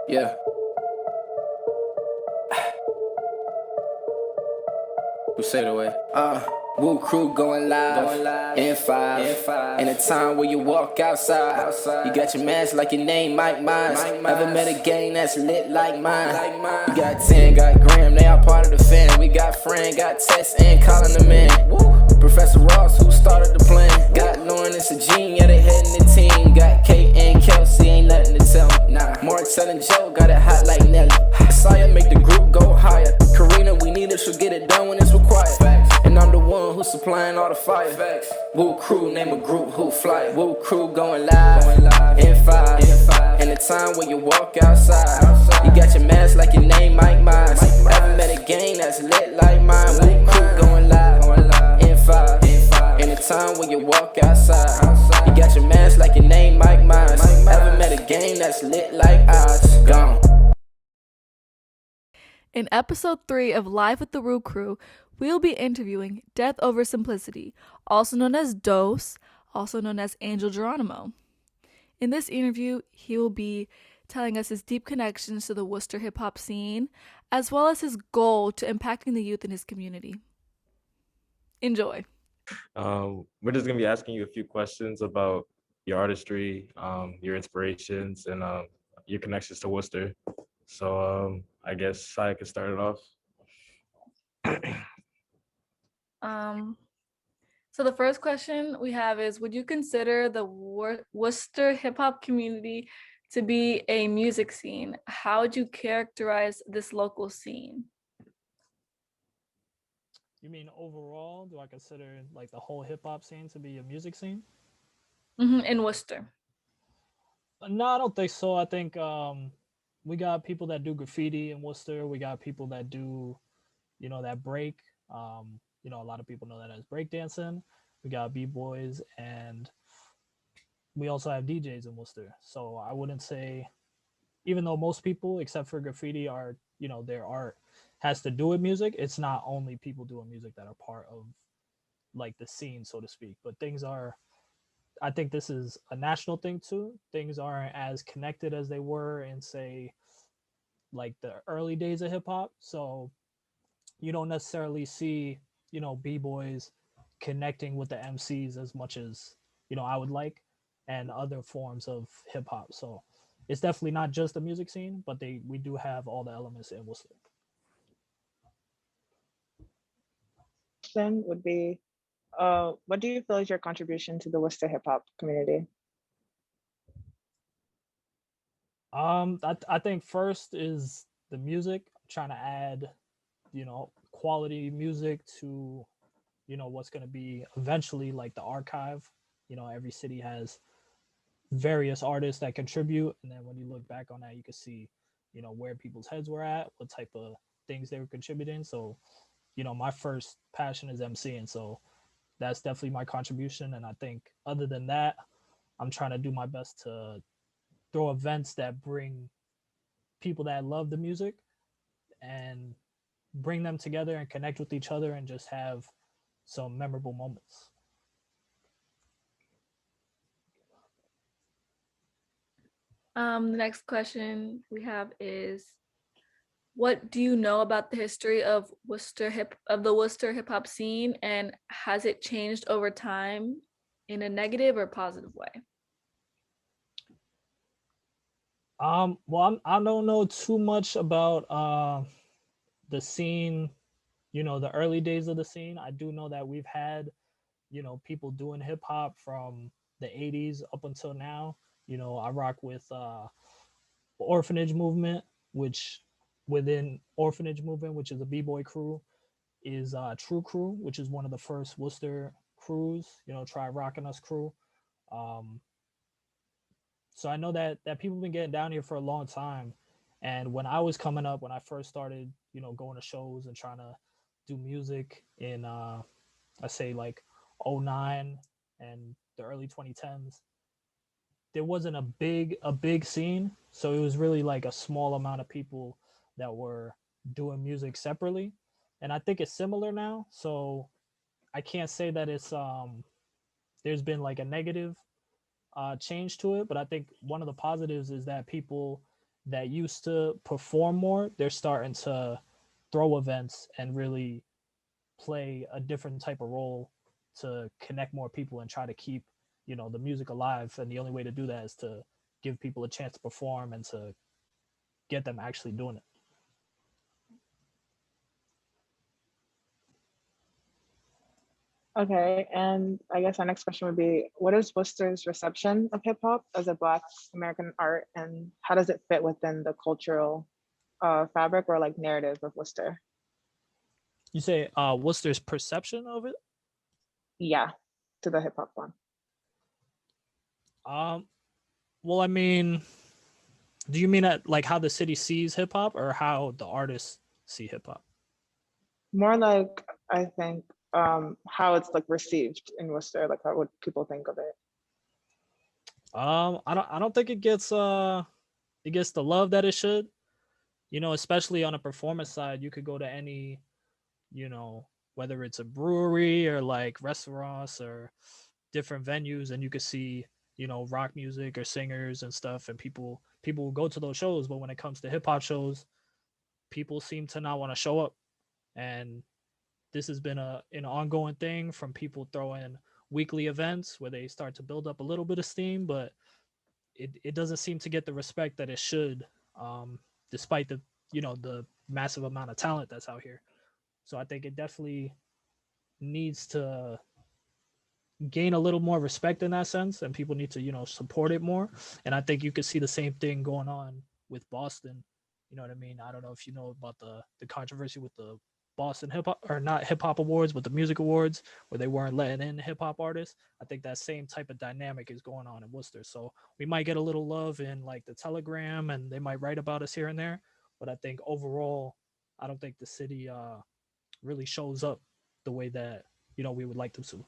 Yeah, who say the way? Woo crew going live, in five. In a time where you walk outside, you got your mask like your name, Mike Myers. Ever met a gang that's lit like mine? You got 10, got Graham, they all part of the fam. We got Fran, got Tess, and calling them in. Professor Ross, who started the plan. Got Lauren and Sajin, yeah, they heading the team. Got Kate and Kelsey, ain't nothing to tell me. Martell and Joe got it hot like Nelly. Saya make the group go higher. Karina, we need it, she'll get it done when it's required. And I'm the one who's supplying all the fire. Woo crew, name a group who fly. Woo crew going live, in five. In the time where you walk outside, you got your mask like your name, Mike Myers. Ever met a gang that's lit like mine? Woo crew going live, in five. In the time when you walk outside, you got your mask like your name, Mike Myers. Ever met a gang that's lit like ours? Gone. In episode 3 of Live with the Rue Crew, we'll be interviewing Death Over Simplicity, also known as D.O.S, also known as Angel Geronimo. In this interview, he will be telling us his deep connections to the Worcester hip hop scene, as well as his goal to impacting the youth in his community. Enjoy. We're just gonna be asking you a few questions about your artistry, your inspirations, and your connections to Worcester. So I guess I could start it off. So the first question we have is, would you consider the Worcester hip hop community to be a music scene? How would you characterize this local scene? You mean overall? Do I consider like the whole hip hop scene to be a music scene? In Worcester. No, I don't think so. I think we got people that do graffiti in Worcester. We got people that do, that break. A lot of people know that as breakdancing. We got b-boys, and we also have DJs in Worcester. So I wouldn't say, even though most people, except for graffiti, are, their art has to do with music, it's not only people doing music that are part of like the scene, so to speak. But I think this is a national thing too. Things aren't as connected as they were in, say, like the early days of hip hop. So you don't necessarily see, b-boys connecting with the MCs as much as, I would like, and other forms of hip hop. So it's definitely not just the music scene, but we do have all the elements in Worcester. Question would be, what do you feel is your contribution to the Worcester hip hop community? I think first is the music. I'm trying to add, quality music to, what's going to be eventually like the archive. Every city has various artists that contribute, and then when you look back on that, you can see, where people's heads were at, what type of things they were contributing. So, my first passion is MCing, so that's definitely my contribution. And I think other than that, I'm trying to do my best to throw events that bring people that love the music and bring them together and connect with each other and just have some memorable moments. The next question we have is, what do you know about the history of the Worcester hip hop scene, and has it changed over time in a negative or positive way? Well, I don't know too much about the scene, the early days of the scene. I do know that we've had, people doing hip hop from the 80s up until now. I rock with Orphanage Movement, which within Orphanage Movement, which is a b-boy crew, is True Crew, which is one of the first Worcester crews, Try Rockin' Us crew. So I know that people have been getting down here for a long time. And when I was coming up, when I first started, going to shows and trying to do music in, I say like '09 and the early 2010s, there wasn't a big scene. So it was really like a small amount of people that were doing music separately. And I think it's similar now. So I can't say that it's, there's been like a negative change to it, but I think one of the positives is that people that used to perform more, they're starting to throw events and really play a different type of role to connect more people and try to keep, the music alive. And the only way to do that is to give people a chance to perform and to get them actually doing it. Okay, and I guess our next question would be, what is Worcester's reception of hip hop as a Black American art, and how does it fit within the cultural fabric or like narrative of Worcester? You say, Worcester's perception of it? Yeah, to the hip hop one. Um, well, I mean, do you mean at like how the city sees hip hop or how the artists see hip hop? More like, I think, how it's like received in Worcester, like how what people think of it. I don't think it gets the love that it should. Especially on a performance side, you could go to any, you know, whether it's a brewery or like restaurants or different venues, and you could see, rock music or singers and stuff, and people will go to those shows. But when it comes to hip hop shows, people seem to not want to show up, and this has been an ongoing thing from people throwing weekly events where they start to build up a little bit of steam, but it doesn't seem to get the respect that it should, despite the massive amount of talent that's out here. So I think it definitely needs to gain a little more respect in that sense, and people need to support it more. And I think you could see the same thing going on with Boston. You know what I mean? I don't know if you know about the controversy with the Boston hip hop, or not hip hop awards, but the music awards, where they weren't letting in hip hop artists. I think that same type of dynamic is going on in Worcester. So we might get a little love in like the Telegram, and they might write about us here and there. But I think overall, I don't think the city really shows up the way that we would like them to.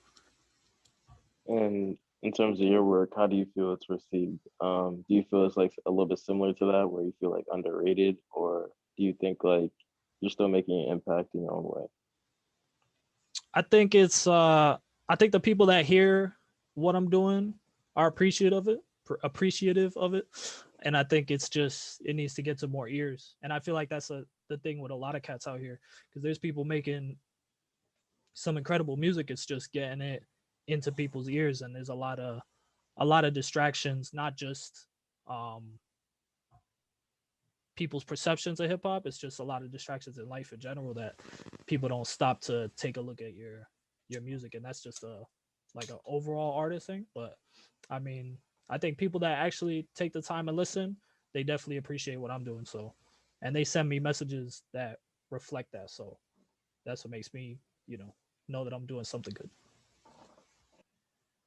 And in terms of your work, how do you feel it's received? Do you feel it's like a little bit similar to that, where you feel like underrated, or do you think like you're still making an impact in your own way? I think I think the people that hear what I'm doing are appreciative of it. And I think it needs to get to more ears. And I feel like that's the thing with a lot of cats out here, because there's people making some incredible music. It's just getting it into people's ears, and there's a lot of distractions, not just um people's perceptions of hip hop. It's just a lot of distractions in life in general that people don't stop to take a look at your music, and that's just a like an overall artist thing. But I mean, I think people that actually take the time and listen, they definitely appreciate what I'm doing. So, and they send me messages that reflect that. So that's what makes me, know that I'm doing something good.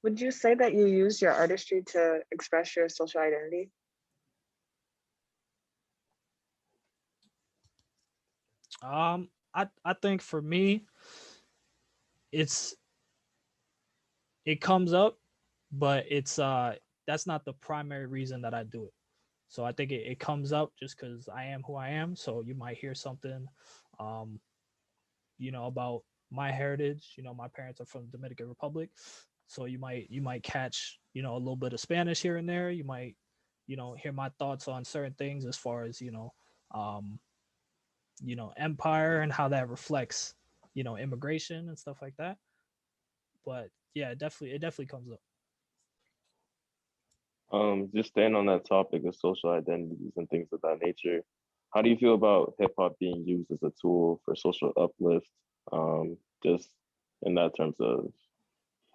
Would you say that you use your artistry to express your social identity? I think for me, it's it comes up, but it's that's not the primary reason that I do it. So I think it comes up just because I am who I am. So you might hear something, um, about my heritage. My parents are from the Dominican Republic, so you might catch a little bit of Spanish here and there. You might hear my thoughts on certain things as far as um, empire and how that reflects immigration and stuff like that. But yeah, it definitely comes up. Just staying on that topic of social identities and things of that nature, how do you feel about hip hop being used as a tool for social uplift? Just in that terms of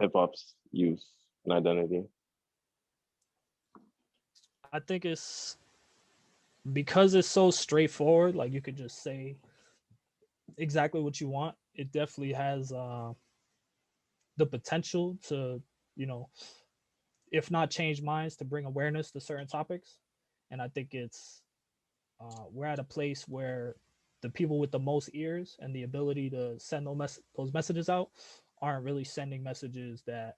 hip hop's use and identity. I think it's because it's so straightforward. Like you could just say exactly what you want. It definitely has the potential to, you know, if not change minds, to bring awareness to certain topics. And I think we're at a place where the people with the most ears and the ability to send those messages out aren't really sending messages that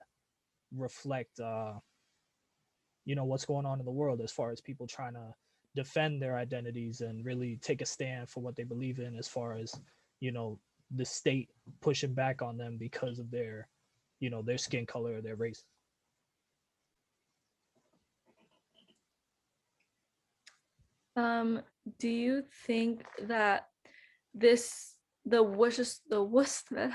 reflect what's going on in the world, as far as people trying to defend their identities and really take a stand for what they believe in, as far as you know the state pushing back on them because of their skin color or their race. Do you think that the Worcester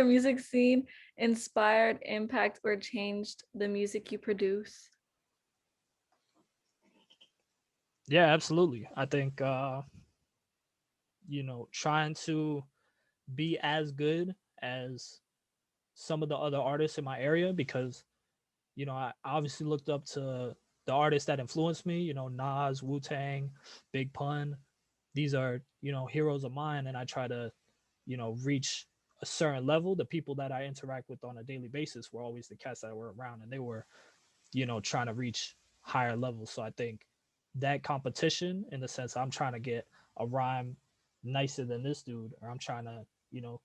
music scene inspired, impact, or changed the music you produce? Yeah, absolutely. I think trying to be as good as some of the other artists in my area, because I obviously looked up to the artists that influenced me, Nas, Wu-Tang, Big Pun. These are, heroes of mine, and I try to, reach a certain level. The people that I interact with on a daily basis were always the cats that were around, and they were, trying to reach higher levels. So I think that competition, in the sense I'm trying to get a rhyme nicer than this dude, or I'm trying to,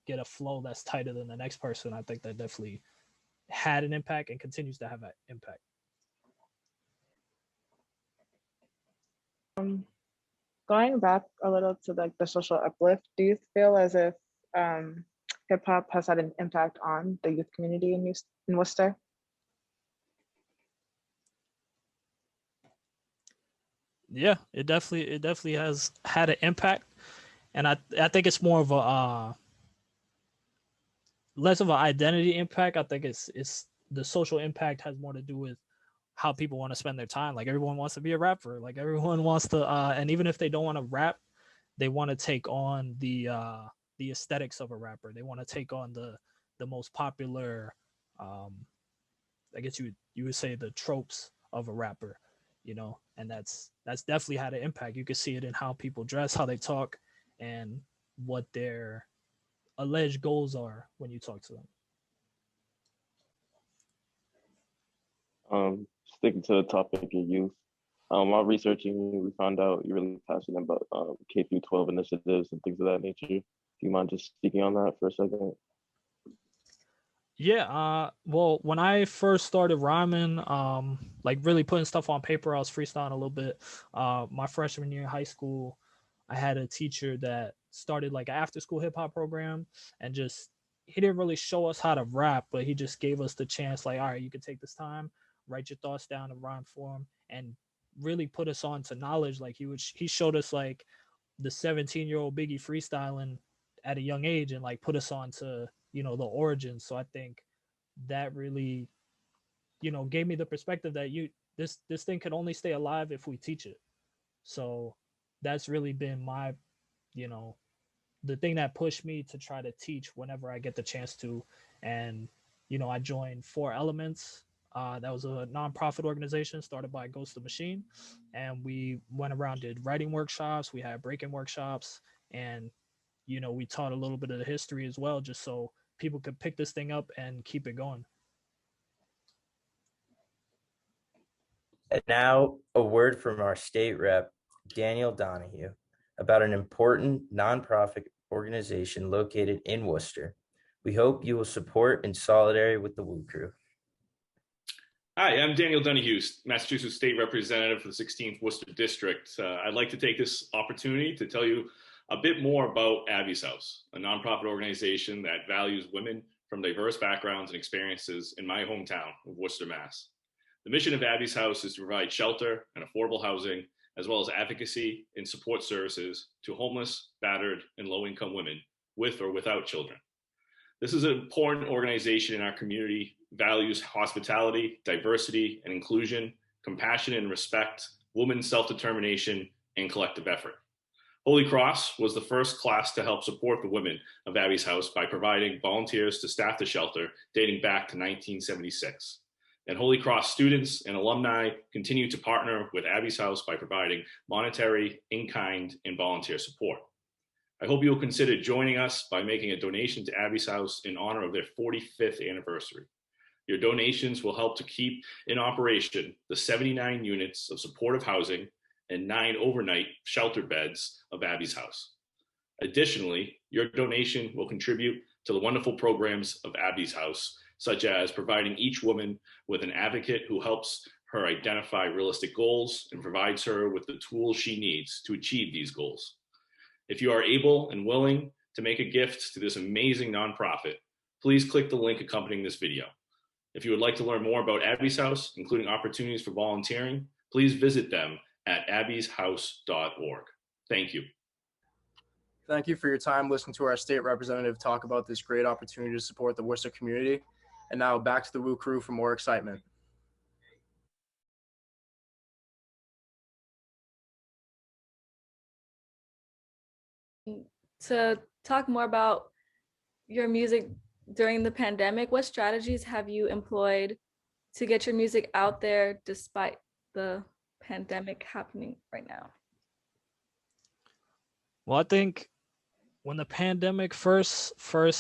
get a flow that's tighter than the next person, I think that definitely had an impact and continues to have an impact. Going back a little to like the social uplift, do you feel as if hip hop has had an impact on the youth community in Worcester? Yeah, it definitely has had an impact, and I think it's more of a less of an identity impact. I think it's the social impact has more to do with how people want to spend their time. Like everyone wants to be a rapper. Like everyone wants to, and even if they don't want to rap, they want to take on the aesthetics of a rapper. They want to take on the most popular, um, I guess you would say the tropes of a rapper, and that's definitely had an impact. You can see it in how people dress, how they talk, and what their alleged goals are when you talk to them. Sticking to the topic of youth, while researching you, we found out you're really passionate about K through 12 initiatives and things of that nature. Do you mind just speaking on that for a second? Yeah, well, when I first started rhyming, like really putting stuff on paper, I was freestyling a little bit. My freshman year in high school, I had a teacher that started like an after school hip hop program, and just he didn't really show us how to rap, but he just gave us the chance, like, all right, you can take this time, write your thoughts down in rhyme form, and really put us on to knowledge. Like he showed us like the 17-year-old Biggie freestyling at a young age, and like put us on to the origins. So I think that really gave me the perspective that this thing can only stay alive if we teach it. So that's really been my you know the thing that pushed me to try to teach whenever I get the chance to. And I joined Four Elements. That was a nonprofit organization started by Ghost the Machine, and we went around, did writing workshops, we had breaking workshops, and we taught a little bit of the history as well, just so people could pick this thing up and keep it going. And now, a word from our state rep, Daniel Donahue, about an important nonprofit organization located in Worcester. We hope you will support in solidarity with the Woo Crew. Hi, I'm Daniel Donahue, Massachusetts State Representative for the 16th Worcester District. I'd like to take this opportunity to tell you a bit more about Abby's House, a nonprofit organization that values women from diverse backgrounds and experiences in my hometown of Worcester, Mass. The mission of Abby's House is to provide shelter and affordable housing, as well as advocacy and support services to homeless, battered, and low-income women with or without children. This is an important organization in our community, values hospitality, diversity, and inclusion, compassion and respect, women's self-determination, and collective effort. Holy Cross was the first class to help support the women of Abby's House by providing volunteers to staff the shelter dating back to 1976. And Holy Cross students and alumni continue to partner with Abby's House by providing monetary, in-kind, and volunteer support. I hope you'll consider joining us by making a donation to Abby's House in honor of their 45th anniversary. Your donations will help to keep in operation the 79 units of supportive housing and 9 overnight shelter beds of Abby's House. Additionally, your donation will contribute to the wonderful programs of Abby's House, such as providing each woman with an advocate who helps her identify realistic goals and provides her with the tools she needs to achieve these goals. If you are able and willing to make a gift to this amazing nonprofit, please click the link accompanying this video. If you would like to learn more about Abby's House, including opportunities for volunteering, please visit them at abbyshouse.org. Thank you. Thank you for your time listening to our state representative talk about this great opportunity to support the Worcester community. And now back to the Woo Crew for more excitement. To talk more about your music during the pandemic, what strategies have you employed to get your music out there despite the pandemic happening right now? Well, I think when the pandemic first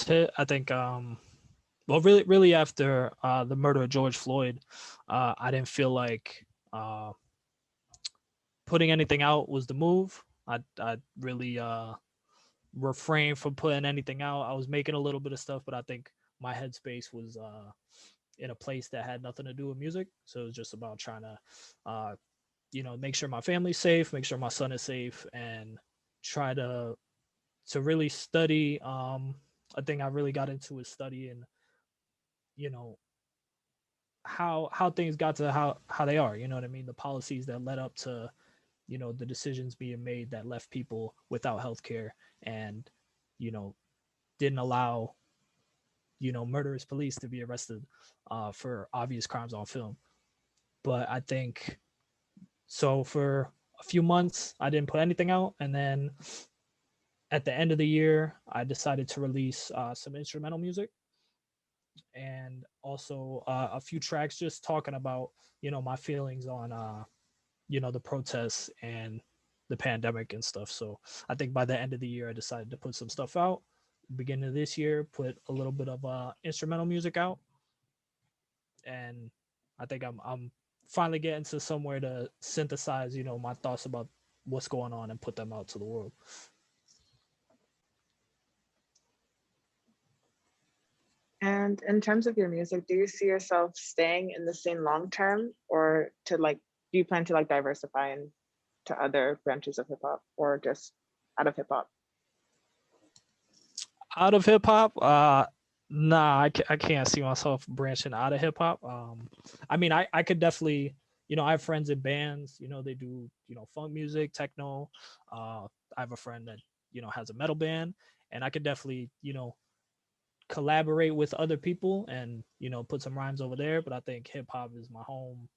hit, I think well, really after the murder of George Floyd, I didn't feel like putting anything out was the move. I really refrained from putting anything out. I was making a little bit of stuff, but I think my headspace was in a place that had nothing to do with music. So it was just about trying to make sure my family's safe, make sure my son is safe, and try to really study. I think I really got into is studying, how things got to how they are. You know what I mean? The policies that led up to, the decisions being made that left people without health care and, didn't allow, murderous police to be arrested for obvious crimes on film. But I think so for a few months, I didn't put anything out. And then at the end of the year, I decided to release some instrumental music and also a few tracks just talking about, my feelings on, the protests and the pandemic and stuff. So I think by the end of the year, I decided to put some stuff out. Beginning of this year, put a little bit of instrumental music out. And I think I'm finally getting to somewhere to synthesize, my thoughts about what's going on and put them out to the world. And in terms of your music, do you see yourself staying in the scene long term, or do you plan to diversify into other branches of hip hop, or just out of hip hop? Out of hip hop, nah, I can't see myself branching out of hip hop. I mean, I could definitely, I have friends in bands, they do, funk music, techno. I have a friend that, has a metal band, and I could definitely, collaborate with other people and, put some rhymes over there. But I think hip hop is my home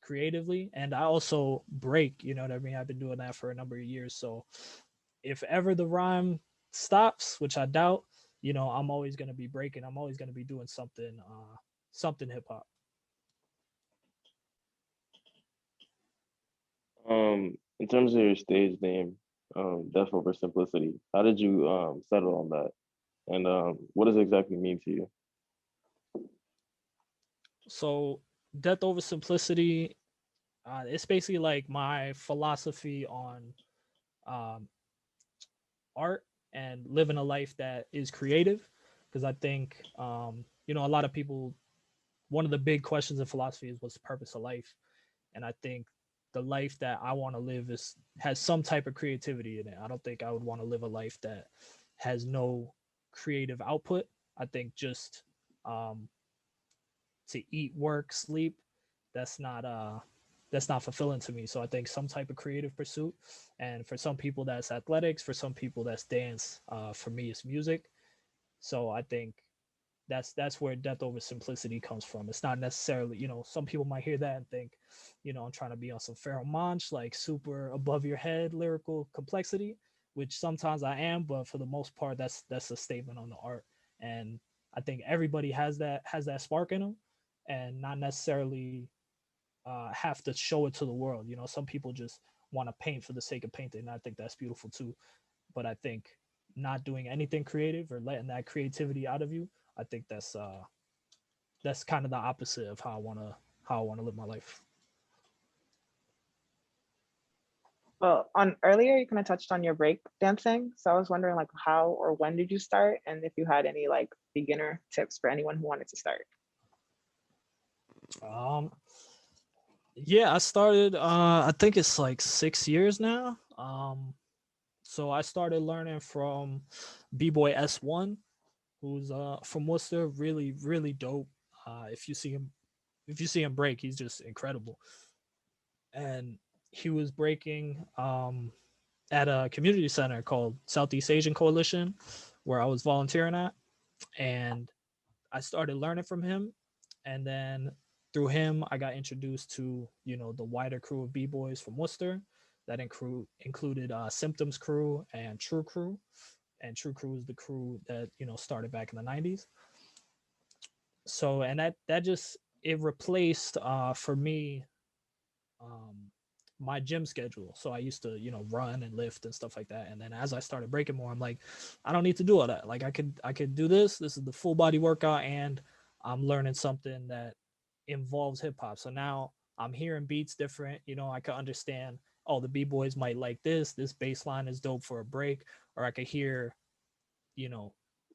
creatively. And I also break, you know what I mean? I've been doing that for a number of years. So if ever the rhyme stops, which I doubt, I'm always going to be breaking. I'm always going to be doing something hip hop. In terms of your stage name, Death Over Simplicity, how did you settle on that? And what does it exactly mean to you? So Death Over Simplicity, it's basically like my philosophy on art and living a life that is creative. Because I think, a lot of people, one of the big questions in philosophy is what's the purpose of life? And I think the life that I want to live has some type of creativity in it. I don't think I would want to live a life that has no creative output. I think just to eat, work, sleep, that's not fulfilling to me. So I think some type of creative pursuit. And for some people that's athletics, for some people that's dance. For me, it's music. So I think that's where Death Over Simplicity comes from. It's not necessarily, some people might hear that and think, I'm trying to be on some Pharoah Monch, like super above your head lyrical complexity, which sometimes I am, but for the most part, that's a statement on the art. And I think everybody has that spark in them, and not necessarily have to show it to the world. Some people just want to paint for the sake of painting, and I think that's beautiful too. But I think not doing anything creative or letting that creativity out of you, I think that's kind of the opposite of how I wanna live my life. Well, on earlier, you kind of touched on your break dancing. So I was wondering how or when did you start? And if you had any beginner tips for anyone who wanted to start. Yeah, I started, I think it's 6 years now. So I started learning from B-Boy S1, who's from Worcester, really, really dope. If you see him break, he's just incredible. And he was breaking at a community center called Southeast Asian Coalition, where I was volunteering at, and I started learning from him, and then through him I got introduced to the wider crew of b-boys from Worcester that included Symptoms Crew and True Crew, and True Crew is the crew that started back in the 90s. So and that just it replaced for me my gym schedule. So I used to run and lift and stuff like that, and then as I started breaking more, I'm like, I don't need to do all that. Like I could do this is the full body workout, and I'm learning something that involves hip hop. So now I'm hearing beats different. I could understand, oh, the b-boys might like this bass line is dope for a break, or I could hear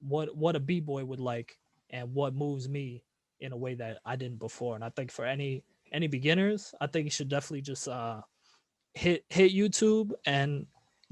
what a b-boy would like and what moves me in a way that I didn't before. And I think for any beginners, I think you should definitely just hit YouTube and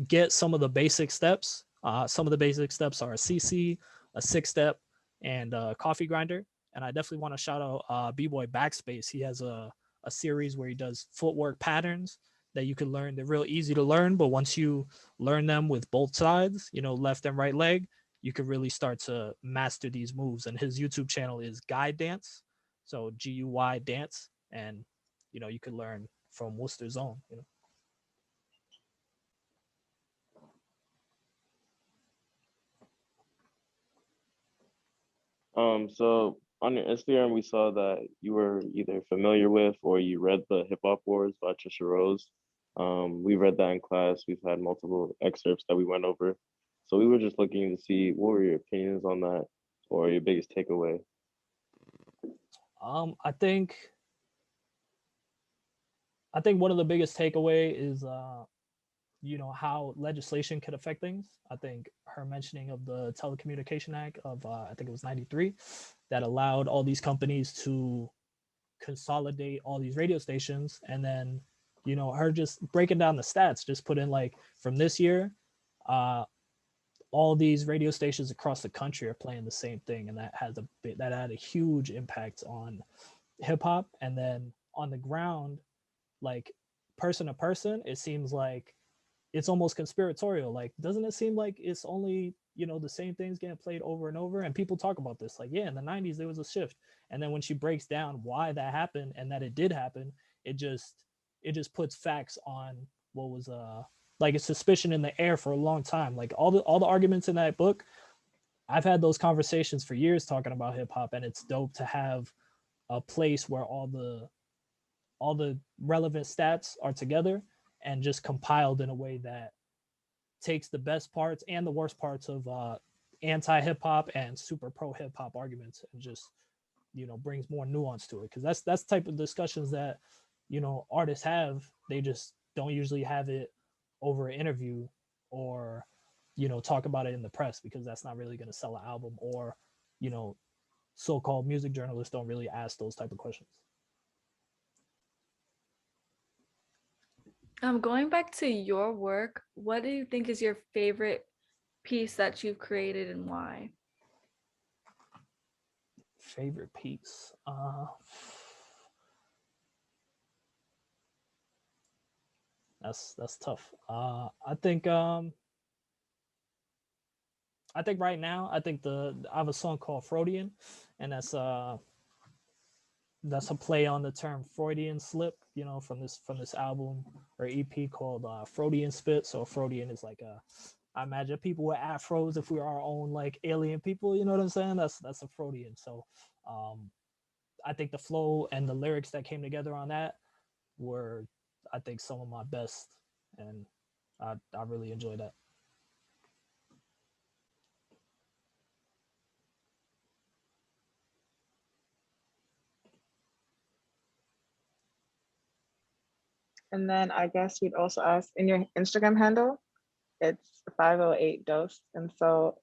get some of the basic steps. Some of the basic steps are a CC, a 6-step, and a coffee grinder. And I definitely want to shout out B-Boy Backspace. He has a series where he does footwork patterns that you can learn. They're real easy to learn, but once you learn them with both sides, left and right leg, you can really start to master these moves. And his YouTube channel is Guy Dance, so GUY Dance, and you can learn from Worcester's own. So on your Instagram, we saw that you were either familiar with or you read the Hip Hop Wars by Trisha Rose. We read that in class. We've had multiple excerpts that we went over. So we were just looking to see what were your opinions on that or your biggest takeaway. I think one of the biggest takeaway is how legislation could affect things. I think her mentioning of the Telecommunication Act of I think it was 93 that allowed all these companies to consolidate all these radio stations, and then her just breaking down the stats, just put in like from this year all these radio stations across the country are playing the same thing, and that had a huge impact on hip hop. And then on the ground, like person to person, it seems like it's almost conspiratorial. Like, doesn't it seem like it's only the same things getting played over and over? And people talk about this, like, yeah, in the 90s there was a shift, and then when she breaks down why that happened and that it did happen, it just puts facts on what was like a suspicion in the air for a long time. Like all the arguments in that book, I've had those conversations for years talking about hip hop, and it's dope to have a place where all the relevant stats are together and just compiled in a way that takes the best parts and the worst parts of anti hip hop and super pro hip hop arguments, and just brings more nuance to it. Because that's the type of discussions that artists have. They just don't usually have it over an interview or talk about it in the press, because that's not really going to sell an album, or so-called music journalists don't really ask those type of questions. Going back to your work, what do you think is your favorite piece that you've created, and why? Favorite piece? That's tough. I think right now, I have a song called Freudian, and that's a play on the term Freudian slip, from this album or EP called Freudian Spit. So Freudian is like I imagine people with afros, if we were our own like alien people, you know what I'm saying? That's a Freudian. So I think the flow and the lyrics that came together on that were, I think, some of my best, and I really enjoyed that. And then I guess we'd also ask, in your Instagram handle, it's 508 D.O.S. And so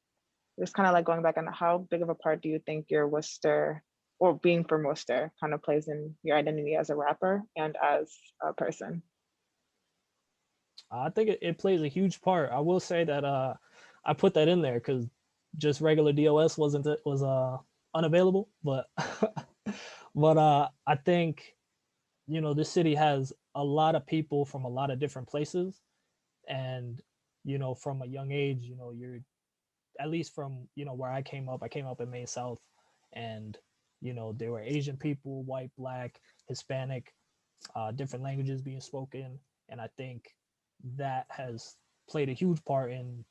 just kind of like going back on how big of a part do you think your Worcester, or being from Worcester, kind of plays in your identity as a rapper and as a person? I think it plays a huge part. I will say that I put that in there because just regular D.O.S. was unavailable, but but I think this city has a lot of people from a lot of different places, and from a young age, you're at least from where I came up in Maine South, and there were Asian people, white, black, Hispanic, different languages being spoken, and I think that has played a huge part in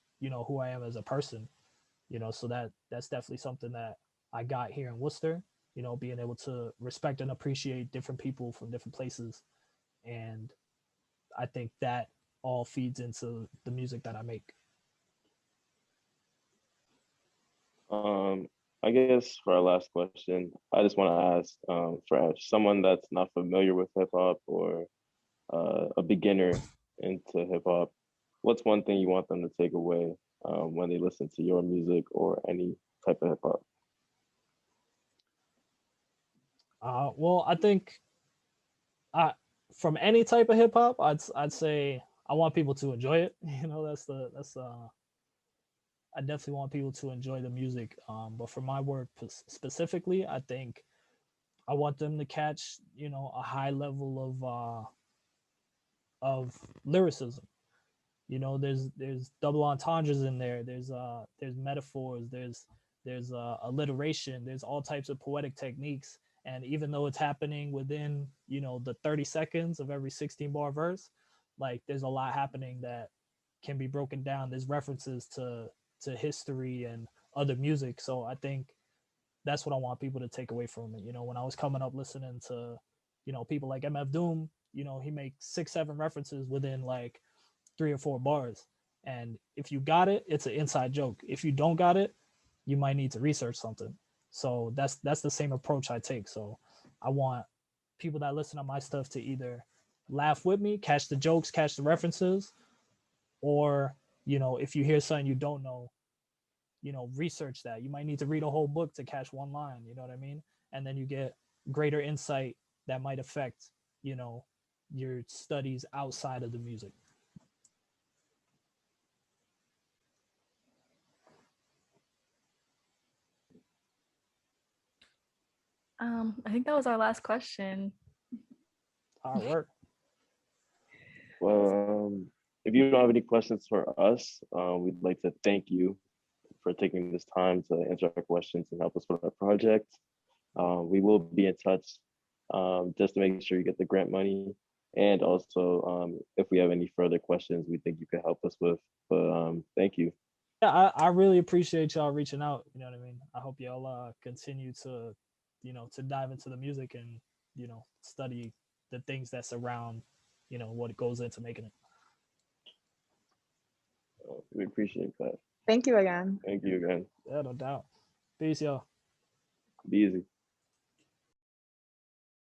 who I am as a person. So that's definitely something that I got here in Worcester. Being able to respect and appreciate different people from different places, and I think that all feeds into the music that I make. Um, I guess for our last question, I just want to ask for someone that's not familiar with hip hop or a beginner into hip hop, what's one thing you want them to take away when they listen to your music or any type of hip hop? Well, I think I from any type of hip hop, I'd say I want people to enjoy it. That's I definitely want people to enjoy the music. But for my work specifically, I think I want them to catch a high level of lyricism. There's double entendres in there. There's metaphors. There's alliteration. There's all types of poetic techniques. And even though it's happening within the 30 seconds of every 16 bar verse, like there's a lot happening that can be broken down. There's references to history and other music. So I think that's what I want people to take away from it. When I was coming up listening to people like MF Doom, he makes 6 7 references within like 3 or 4 bars. And if you got it, it's an inside joke. If you don't got it, you might need to research something. So that's the same approach I take. So I want people that listen to my stuff to either laugh with me, catch the jokes, catch the references, or if you hear something you don't know, research that. You might need to read a whole book to catch one line, you know what I mean? And then you get greater insight that might affect, your studies outside of the music. I think that was our last question. Hard work. Well, if you don't have any questions for us, we'd like to thank you for taking this time to answer our questions and help us with our project. We will be in touch just to make sure you get the grant money. And also, if we have any further questions we think you could help us with. But thank you. Yeah, I really appreciate y'all reaching out. You know what I mean? I hope y'all continue to, to dive into the music and, study the things that surround, what goes into making it. We appreciate that. Thank you again. Thank you again. Yeah, no doubt. Peace, y'all. Be easy.